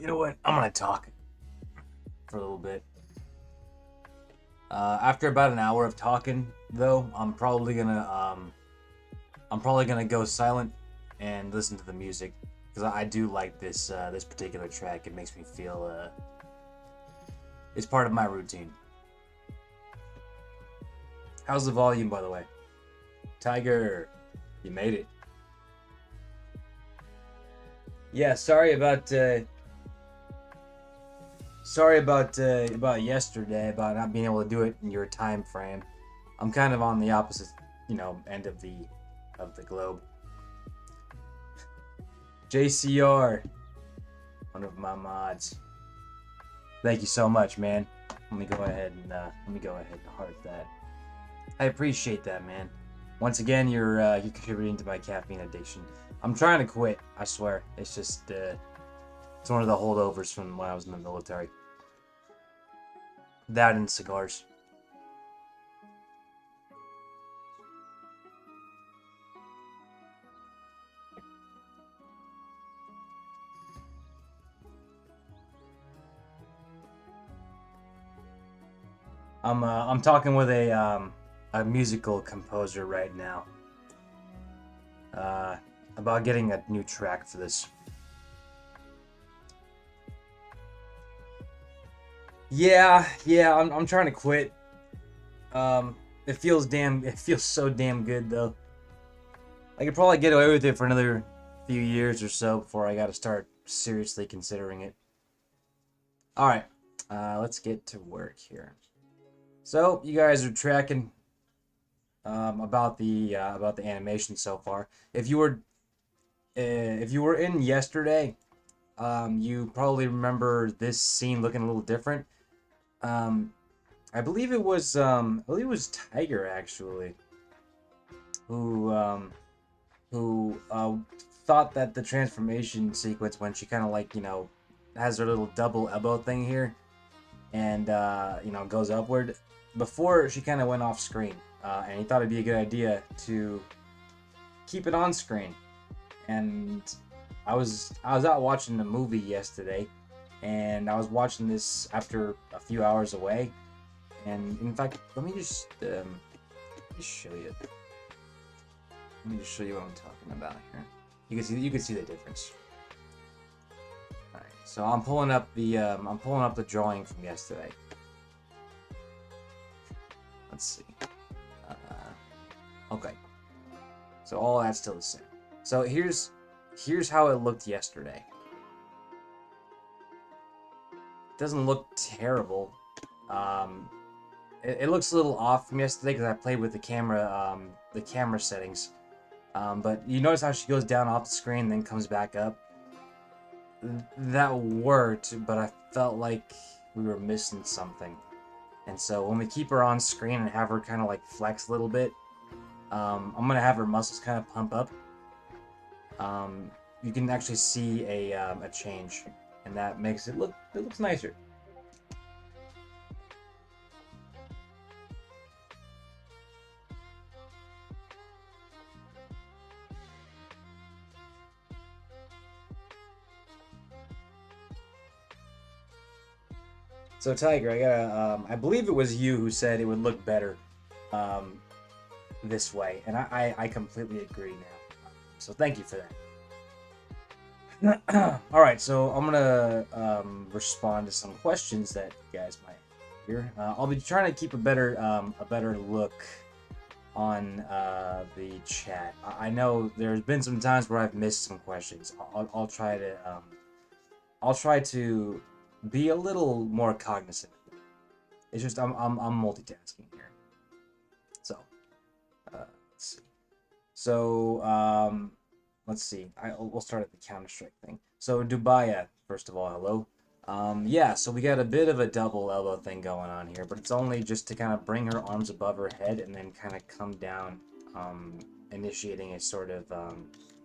know what? I'm gonna talk for a little bit. After about an hour of talking, though, I'm probably gonna go silent and listen to the music because I do like this particular track. It makes me feel it's part of my routine. How's the volume, by the way? Tiger, you made it. Yeah, sorry about yesterday, about not being able to do it in your time frame. I'm kind of on the opposite, end of the globe. JCR, one of my mods. Thank you so much, man. Let me go ahead and heart that. I appreciate that, man. Once again, you're contributing to my caffeine addiction. I'm trying to quit. I swear. It's just it's one of the holdovers from when I was in the military. That and cigars. I'm talking with a musical composer right now. Uh, about getting a new track for this. Yeah, I'm trying to quit. It feels so damn good though. I could probably get away with it for another few years or so before I gotta start seriously considering it. Alright, let's get to work here. So, you guys are tracking about the animation so far. If you were in yesterday, you probably remember this scene looking a little different. Um, I believe it was Tiger actually who thought that the transformation sequence when she kind of like has her little double elbow thing here and goes upward before she kind of went off screen, and he thought it'd be a good idea to keep it on screen. And I was out watching the movie yesterday, and I was watching this after a few hours away. And in fact, let me show you. Let me just show you what I'm talking about here. You can see the difference. All right, so I'm pulling up the drawing from yesterday. Let's see. Okay, so all that's still the same. So here's how it looked yesterday. It doesn't look terrible. It looks a little off from yesterday because I played with the camera settings. But you notice how she goes down off the screen and then comes back up. That worked, but I felt like we were missing something. And so when we keep her on screen and have her kind of like flex a little bit, I'm gonna have her muscles kind of pump up. You can actually see a change, and that makes it looks nicer. So Tiger, I believe it was you who said it would look better um, this way, and I completely agree now. So thank you for that. All right, so I'm gonna respond to some questions that you guys might hear. I'll be trying to keep a better look on the chat. I know there's been some times where I've missed some questions. I'll try to be a little more cognizant. It's just I'm multitasking here. So let's see. So let's see. We'll start at the Counter-Strike thing. So Dubaya, first of all, hello. Yeah, so we got a bit of a double elbow thing going on here, but it's only just to kind of bring her arms above her head and then kind of come down, initiating a sort of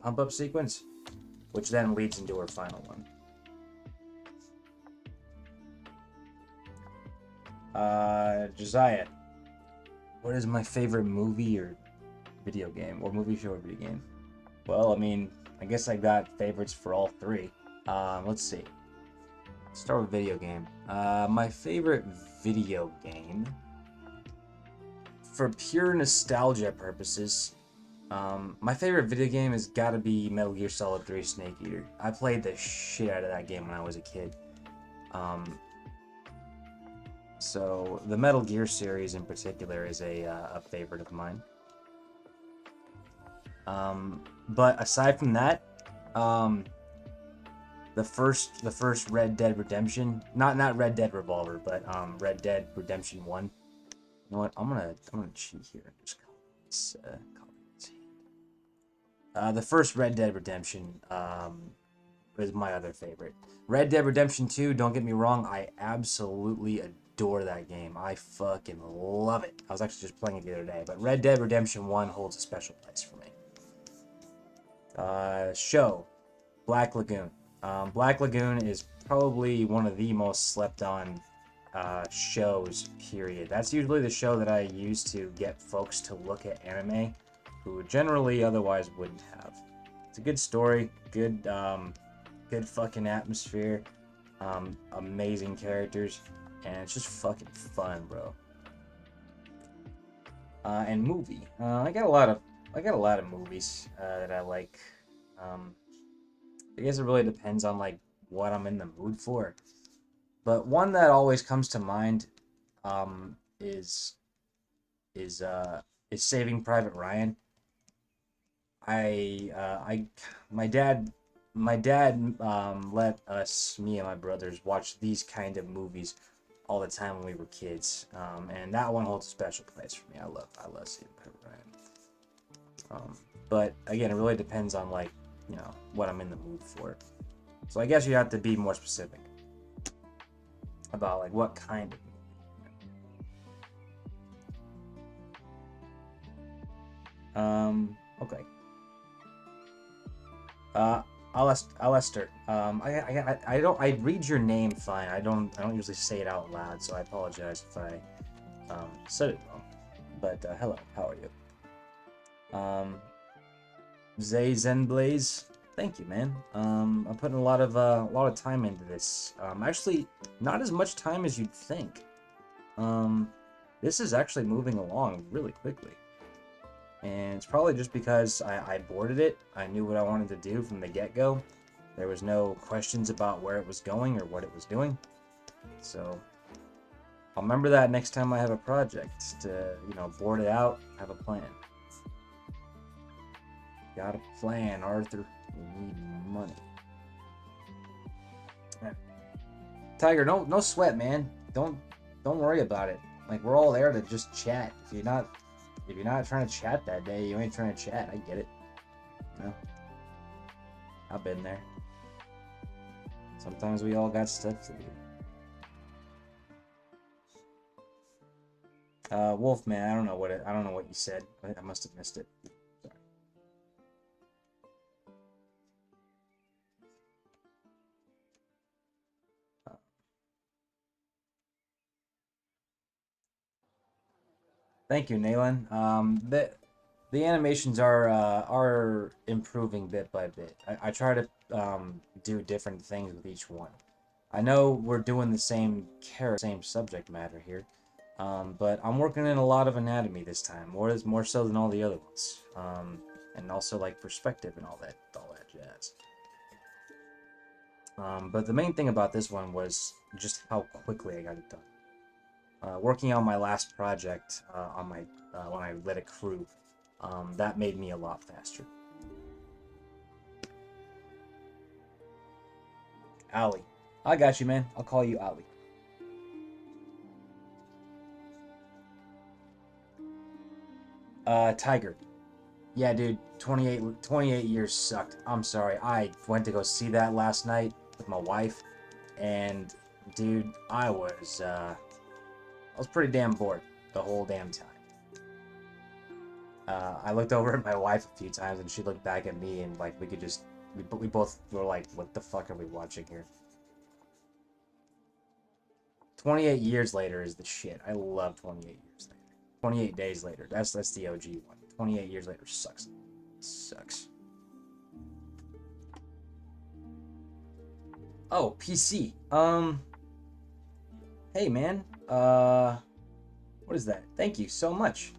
pump-up sequence, which then leads into her final one. Josiah, what is my favorite movie or video game, or movie show or video game? Well, I mean, I guess I got favorites for all three. Let's see. Start with video game. My favorite video game, for pure nostalgia purposes, my favorite video game has got to be Metal Gear Solid 3 Snake Eater. I played the shit out of that game when I was a kid. So the Metal Gear series in particular is a favorite of mine. But aside from that, the first Red Dead Redemption, not Red Dead Revolver, but Red Dead Redemption 1. You know what? I'm gonna cheat here and just copy this. The first Red Dead Redemption is my other favorite. Red Dead Redemption 2, don't get me wrong, I absolutely adore that game. I fucking love it. I was actually just playing it the other day, but Red Dead Redemption 1 holds a special place for me. Show, Black Lagoon. Black Lagoon is probably one of the most slept on shows, period. That's usually the show that I use to get folks to look at anime who generally otherwise wouldn't have. It's a good story, good fucking atmosphere, amazing characters, and it's just fucking fun, bro. And movie. I got a lot of movies that I like. I guess it really depends on like what I'm in the mood for. But one that always comes to mind is Saving Private Ryan. My dad let us, me and my brothers, watch these kind of movies all the time when we were kids, and that one holds a special place for me. I love Saving Private Ryan. But again, it really depends on like, you know, what I'm in the mood for. So I guess you have to be more specific about like what kind of movie. Okay. Alistair. I read your name fine. I don't usually say it out loud, so I apologize if I said it wrong. But hello, how are you? Zay Zenblaze, thank you, man. I'm putting a lot of time into this. Actually, not as much time as you'd think. This is actually moving along really quickly. And it's probably just because I boarded it. I knew what I wanted to do from the get-go. There was no questions about where it was going or what it was doing. So I'll remember that next time I have a project to, you know, board it out, have a plan. Got a plan, Arthur. We need money. Tiger, no sweat, man. Don't worry about it. Like, we're all there to just chat. If you're not trying to chat that day, you ain't trying to chat. I get it. You know? I've been there. Sometimes we all got stuff to do. Wolfman, I don't know what you said. I must have missed it. Sorry. Thank you, Naylan. The animations are improving bit by bit. I try to do different things with each one. I know we're doing the same subject matter here, but I'm working in a lot of anatomy this time, more so than all the other ones, and also like perspective and all that jazz. But the main thing about this one was just how quickly I got it done. Working on my last project on my when I led a crew, that made me a lot faster. Ali, I got you, man. I'll call you Ali. Tiger. Yeah, dude, 28 years sucked. I'm sorry. I went to go see that last night with my wife, and dude, I was pretty damn bored the whole damn time. I looked over at my wife a few times, and she looked back at me, and like we both were like, "What the fuck are we watching here?" 28 years later is the shit. I love 28 years later. 28 days later. That's the OG one. 28 years later sucks. Sucks. Oh, PC. Hey man. What is that? Thank you so much.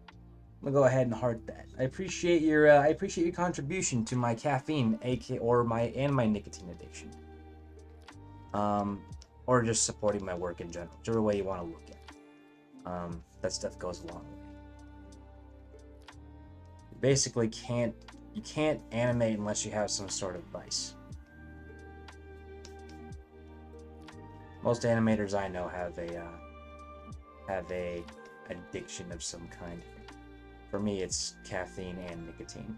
I'm gonna go ahead and heart that. I appreciate your contribution to my caffeine, or my nicotine addiction. Um, or just supporting my work in general, whichever way you want to look at it. That stuff goes a long way. You basically you can't animate unless you have some sort of vice. Most animators I know have a addiction of some kind. For me, it's caffeine and nicotine.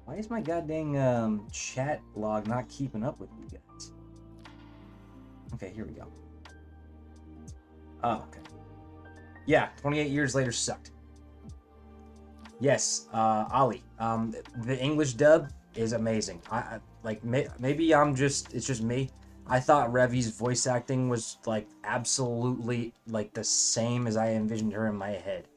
Why is my goddamn chat log not keeping up with you guys? Okay, here we go. Oh, okay. Yeah, 28 years later sucked. Yes, Ali. The English dub is amazing. I like maybe it's just me. I thought Revi's voice acting was like absolutely like the same as I envisioned her in my head.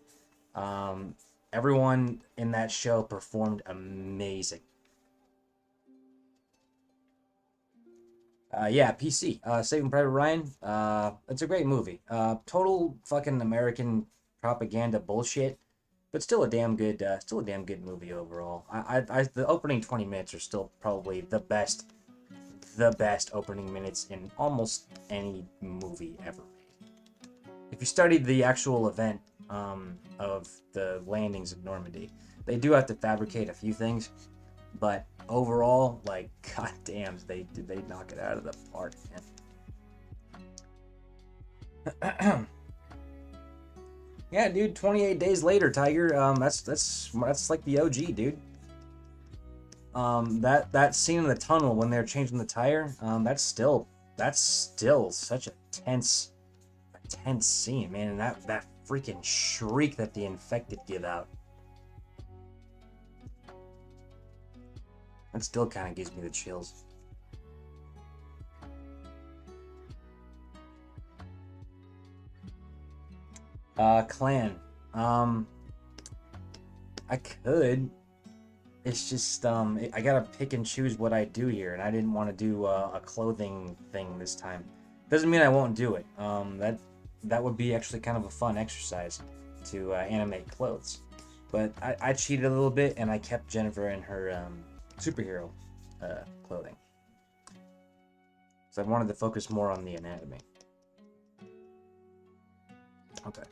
Um, Everyone in that show performed amazing. Yeah, PC. Saving Private Ryan. It's a great movie. Total fucking American propaganda bullshit, but still a damn good movie overall. The opening 20 minutes are still probably the best opening minutes in almost any movie ever made. If you studied the actual event of the landings of Normandy, they do have to fabricate a few things, but overall, like, goddamn, they knock it out of the park, man. Yeah, dude. 28 days later, Tiger. That's like the OG, dude. That scene in the tunnel when they're changing the tire. That's still such a tense scene, man. And that freaking shriek that the infected give out. That still kind of gives me the chills. Clan. I could. It's just I gotta pick and choose what I do here, and I didn't want to do a clothing thing this time. Doesn't mean I won't do it. That would be actually kind of a fun exercise to animate clothes. But I cheated a little bit, and I kept Jennifer in her superhero clothing. So I wanted to focus more on the anatomy. Okay.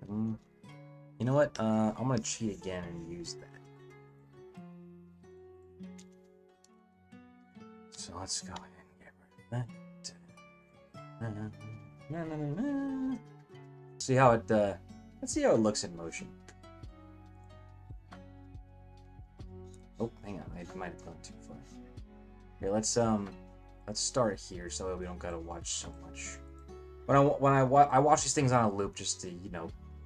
You know what? I'm gonna cheat again and use that. So let's go ahead and get rid of that. See how it let's see how it looks in motion. Oh, hang on, I might have gone too far. Here, let's start here so that we don't gotta watch so much. I watch these things on a loop just to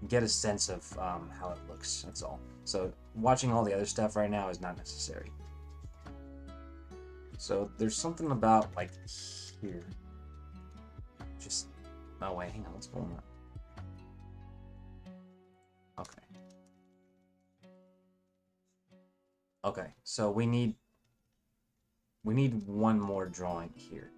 get a sense of how it looks. That's all. So watching all the other stuff right now is not necessary. So there's something about like here. Just oh wait, hang on, what's going on? Okay. Okay, so we need one more drawing here.